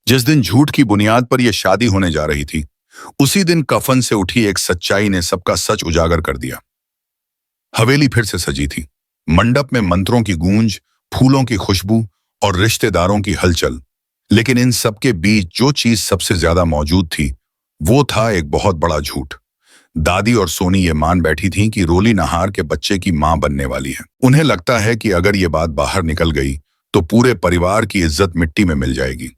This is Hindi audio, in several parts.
जिस दिन झूठ की बुनियाद पर यह शादी होने जा रही थी, उसी दिन कफन से उठी एक सच्चाई ने सबका सच उजागर कर दिया। हवेली फिर से सजी थी। मंडप में मंत्रों की गूंज, फूलों की खुशबू और रिश्तेदारों की हलचल। लेकिन इन सबके बीच जो चीज सबसे ज्यादा मौजूद थी, वो था एक बहुत बड़ा झूठ। दादी और सोनी ये मान बैठी थीं कि रोली नहार के बच्चे की मां बनने वाली है। उन्हें लगता है कि अगर ये बात बाहर निकल गई तो पूरे परिवार की इज्जत मिट्टी में मिल जाएगी।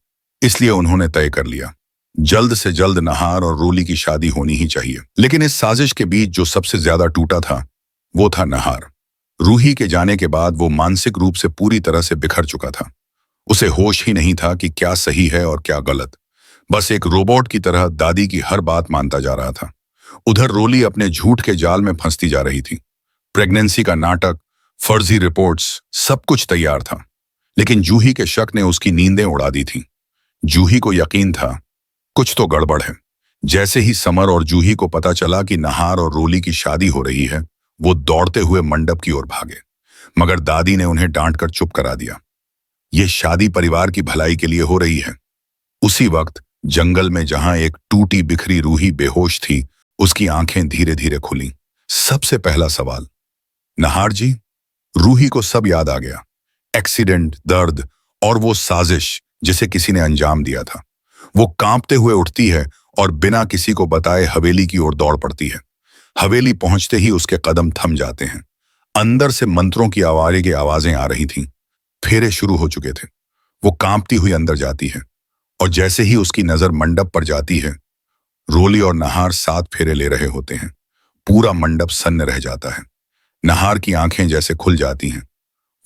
इसलिए उन्होंने तय कर लिया, जल्द से जल्द नहार और रोली की शादी होनी ही चाहिए। लेकिन इस साजिश के बीच जो सबसे ज्यादा टूटा था, वो था नहार। रूही के जाने के बाद वो मानसिक रूप से पूरी तरह से बिखर चुका था। उसे होश ही नहीं था कि क्या सही है और क्या गलत। बस एक रोबोट की तरह दादी की हर बात मानता जा रहा था। उधर रोली अपने झूठ के जाल में फंसती जा रही थी। प्रेगनेंसी का नाटक, फर्जी रिपोर्ट्स, सब कुछ तैयार था। लेकिन जूही के शक ने उसकी नींदें उड़ा दी थी। जूही को यकीन था, कुछ तो गड़बड़ है। जैसे ही समर और जूही को पता चला कि नहार और रोली की शादी हो रही है, वो दौड़ते हुए मंडप की ओर भागे। मगर दादी ने उन्हें डांटकर चुप करा दिया। ये शादी परिवार की भलाई के लिए हो रही है। उसी वक्त जंगल में जहां एक टूटी बिखरी रूही बेहोश थी, उसकी आंखें धीरे धीरे खुली। सबसे पहला सवाल, नहार जी? रूही को सब याद आ गया। एक्सीडेंट, दर्द और वो साजिश जिसे किसी ने अंजाम दिया था। वो कांपते हुए उठती है और बिना किसी को बताए हवेली की ओर दौड़ पड़ती है। हवेली पहुंचते ही उसके कदम थम जाते हैं। अंदर से मंत्रों की आवाज़ें आवाजें आ रही थीं। फेरे शुरू हो चुके थे। वो कांपती हुई अंदर जाती है और जैसे ही उसकी नजर मंडप पर जाती है, रोली और नहार 7 फेरे ले रहे होते हैं। पूरा मंडप सन्न रह जाता है। नहार की आंखें जैसे खुल जाती हैं।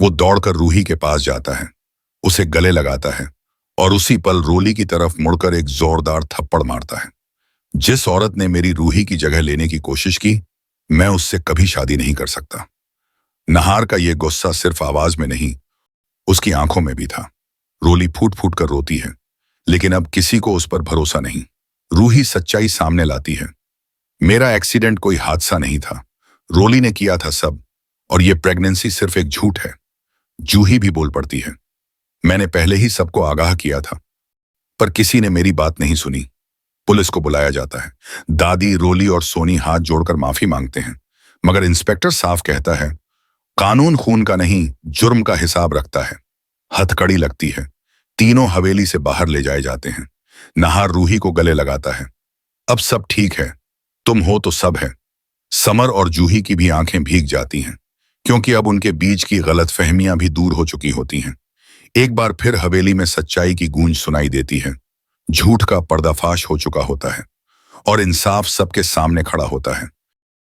वो दौड़कर रूही के पास जाता है, उसे गले लगाता है और उसी पल रोली की तरफ मुड़कर एक जोरदार थप्पड़ मारता है। जिस औरत ने मेरी रूही की जगह लेने की कोशिश की, मैं उससे कभी शादी नहीं कर सकता। नहार का ये गुस्सा सिर्फ आवाज में नहीं, उसकी आंखों में भी था। रोली फूट फूट कर रोती है, लेकिन अब किसी को उस पर भरोसा नहीं। रूही सच्चाई सामने लाती है। मेरा एक्सीडेंट कोई हादसा नहीं था। रोली ने किया था सब, और ये प्रेगनेंसी सिर्फ एक झूठ है। जूही भी बोल पड़ती है, मैंने पहले ही सबको आगाह किया था, पर किसी ने मेरी बात नहीं सुनी। पुलिस को बुलाया जाता है। दादी, रोली और सोनी हाथ जोड़कर माफी मांगते हैं, मगर इंस्पेक्टर साफ कहता है, कानून खून का नहीं, जुर्म का हिसाब रखता है। हथकड़ी लगती है। तीनों हवेली से बाहर ले जाए जाते हैं। नहार रूही को गले लगाता है। अब सब ठीक है, तुम हो तो सब है। समर और जूही की भी आंखें भीग जाती हैं, क्योंकि अब उनके बीच की गलतफहमियां भी दूर हो चुकी होती हैं। एक बार फिर हवेली में सच्चाई की गूंज सुनाई देती है। झूठ का पर्दाफाश हो चुका होता है और इंसाफ सबके सामने खड़ा होता है।